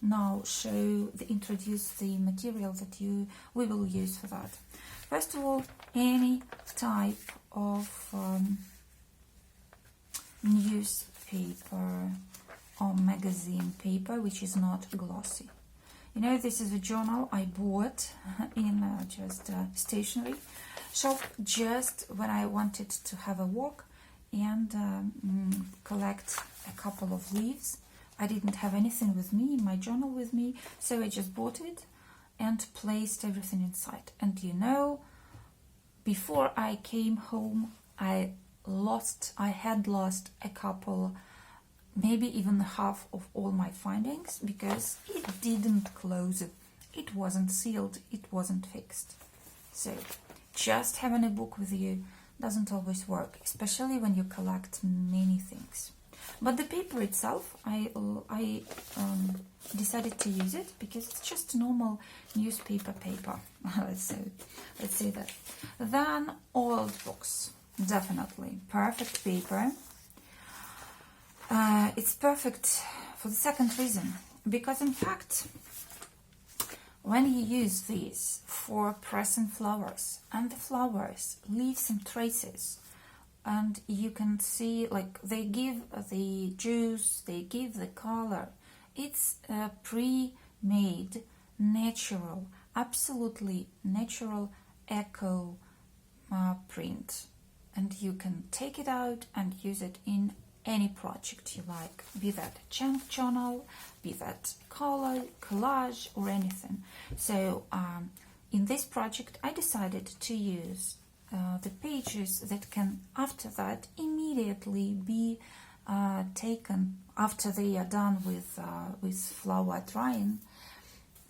now introduce the material that we will use for that. First of all, any type of newspaper or magazine paper which is not glossy. You know, this is a journal I bought in just a stationery shop just when I wanted to have a walk and collect a couple of leaves. I didn't have anything with me, in my journal with me, so I just bought it and placed everything inside. And you know, before I came home, I had lost a couple, maybe even half of all my findings, because it didn't close. It wasn't sealed, it wasn't fixed. So just having a book with you doesn't always work, especially when you collect many things. But the paper itself, I decided to use it because it's just normal newspaper paper. let's say that. Then old books, definitely perfect paper. It's perfect for the second reason, because in fact, when you use these for pressing flowers, and the flowers leave some traces, and you can see, like, they give the juice, they give the color. It's a pre-made, natural, absolutely natural eco print, and you can take it out and use it in any project you like, be that junk journal, be that color, collage, or anything. So in this project, I decided to use the pages that can, after that, immediately be taken after they are done with flower drying,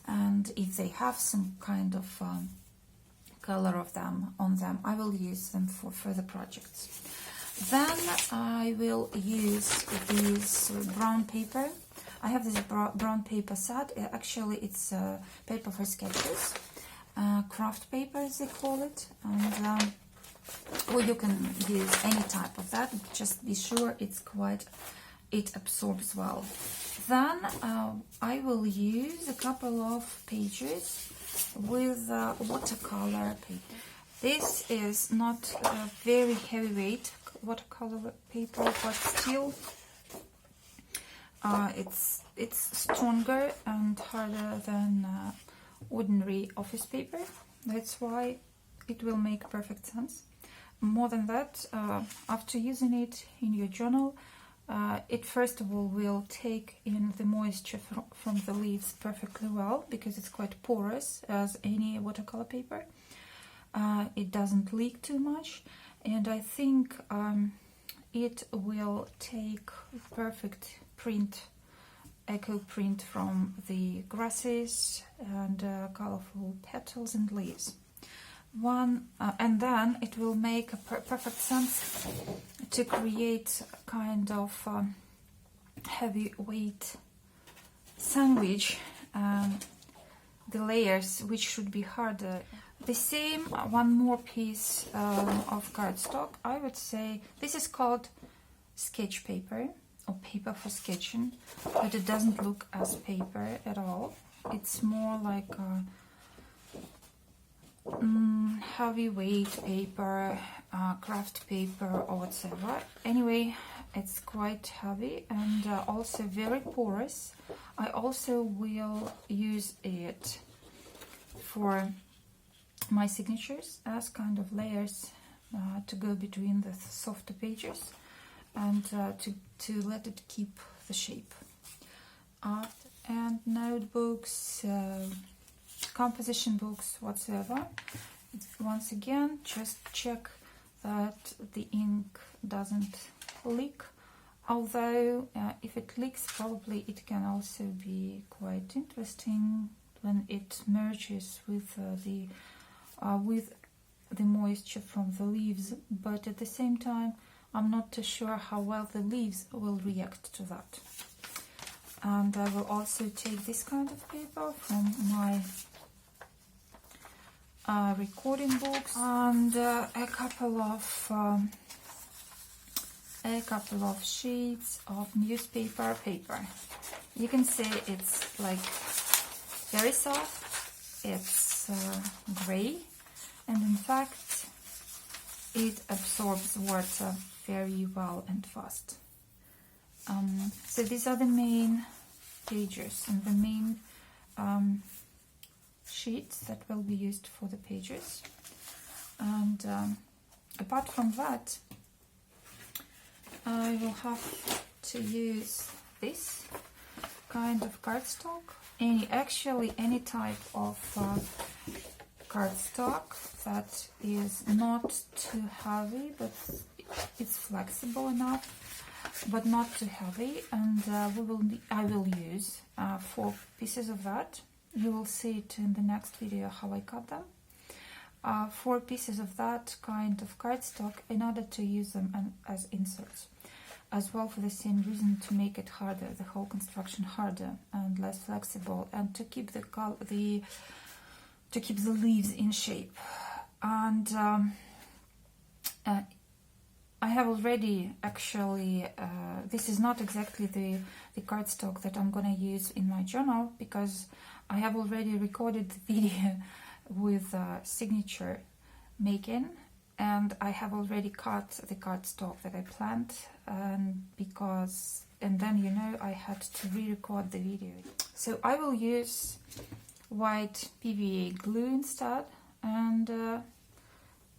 and if they have some kind of color of them on them, I will use them for further projects. Then I will use this brown paper. I have this brown paper set. Actually, it's paper for sketches, craft paper as they call it, and or you can use any type of that. Just be sure it absorbs well. Then I will use a couple of pages with watercolor paper. This is not a very heavyweight watercolor paper, but still it's stronger and harder than ordinary office paper. That's why it will make perfect sense. More than that, after using it in your journal, it first of all will take in the moisture from the leaves perfectly well, because it's quite porous as any watercolor paper. It doesn't leak too much, and I think it will take perfect print, eco print from the grasses and colorful petals and leaves. And then it will make a perfect sense to create a kind of heavyweight sandwich, the layers which should be harder. The same, one more piece of cardstock. I would say this is called sketch paper or paper for sketching, but it doesn't look as paper at all. It's more like a heavyweight paper, craft paper, or whatever. Anyway, it's quite heavy and also very porous. I also will use it for my signatures as kind of layers to go between the softer pages and to let it keep the shape. And notebooks, composition books, whatsoever. Once again, just check that the ink doesn't leak. Although if it leaks, probably it can also be quite interesting when it merges with the moisture from the leaves. But at the same time, I'm not too sure how well the leaves will react to that. And I will also take this kind of paper from my recording books, and a couple of a couple of sheets of newspaper paper. You can see it's like very soft, it's gray, and in fact it absorbs water very well and fast. So these are the main pages and the main sheets that will be used for the pages. And apart from that, I will have to use this kind of cardstock. Any type of cardstock that is not too heavy, but it's flexible enough, but not too heavy. And I will use 4 pieces of that. You will see it in the next video how I cut them. 4 pieces of that kind of cardstock in order to use them as inserts, as well for the same reason, to make it harder, the whole construction harder and less flexible, and to keep the leaves in shape. And I have already actually, this is not exactly the cardstock that I'm gonna use in my journal, because I have already recorded the video with signature making, and I have already cut the cardstock that I planned, and then, you know, I had to re-record the video. So I will use white PVA glue instead, and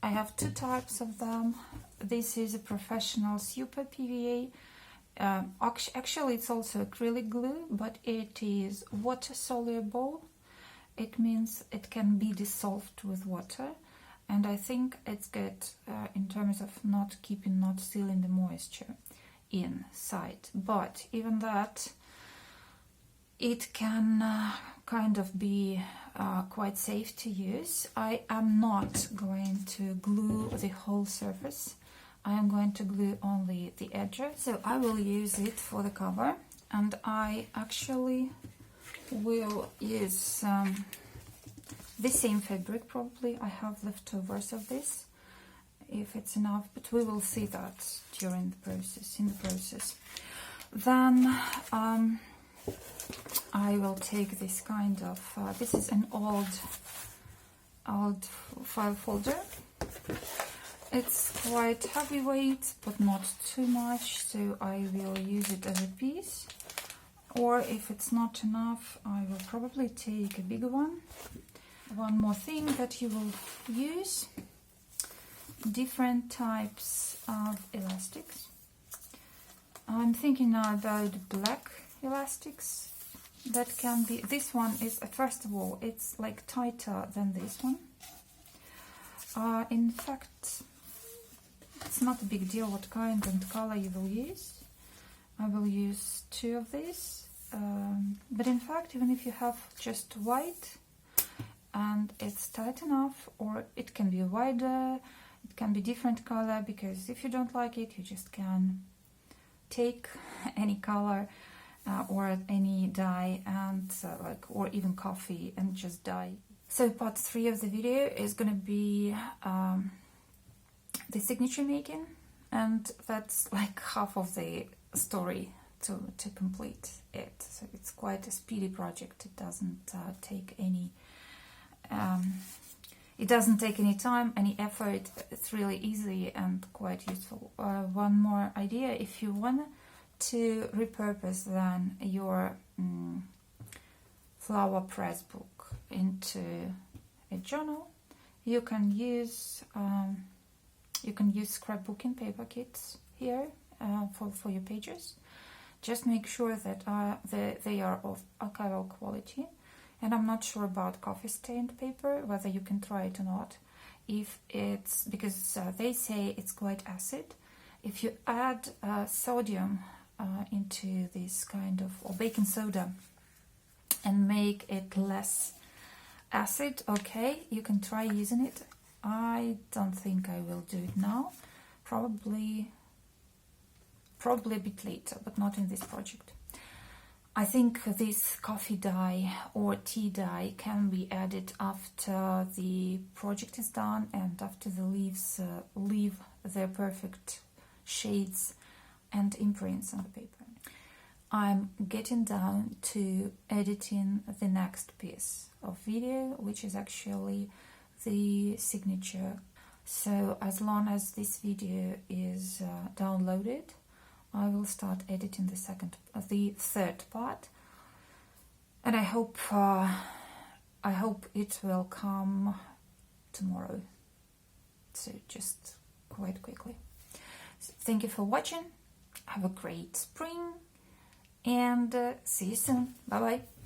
I have 2 types of them. This is a professional super PVA. Actually, it's also acrylic glue, but it is water soluble. It means it can be dissolved with water, and I think it's good in terms of not stealing the moisture inside. But even that, it can kind of be quite safe to use. I am not going to glue the whole surface. I am going to glue only the edges. So I will use it for the cover, and I actually will use the same fabric. Probably I have leftovers of this, if it's enough, but we will see that during the process. Then I will take this kind of this is an old file folder. It's quite heavyweight, but not too much, so I will use it as a piece. Or if it's not enough, I will probably take a bigger one. One more thing that you will use: different types of elastics. I'm thinking now about black elastics. That can be, this one is, first of all, it's like tighter than this one. In fact, it's not a big deal what kind and color you will use. I will use 2 of these, but in fact, even if you have just white and it's tight enough, or it can be wider, it can be different color, because if you don't like it, you just can take any color or any dye, and or even coffee, and just dye. So part 3 of the video is going to be the signature making, and that's like half of the story to complete it. So it's quite a speedy project. It doesn't take any time, any effort. It's really easy and quite useful. One more idea: if you want to repurpose then your flower press book into a journal, you can use scrapbooking paper kits here for your pages. Just make sure that they are of archival quality. And I'm not sure about coffee stained paper, whether you can try it or not. If it's, because they say it's quite acid. If you add sodium into this kind of, or baking soda, and make it less acid, okay, you can try using it. I don't think I will do it now. Probably a bit later, but not in this project. I think this coffee dye or tea dye can be added after the project is done and after the leaves leave their perfect shades and imprints on the paper. I'm getting down to editing the next piece of video, which is actually the signature. So as long as this video is downloaded, I will start editing the third part, and I hope it will come tomorrow. So just quite quickly. So thank you for watching. Have a great spring, and see you soon. Bye bye.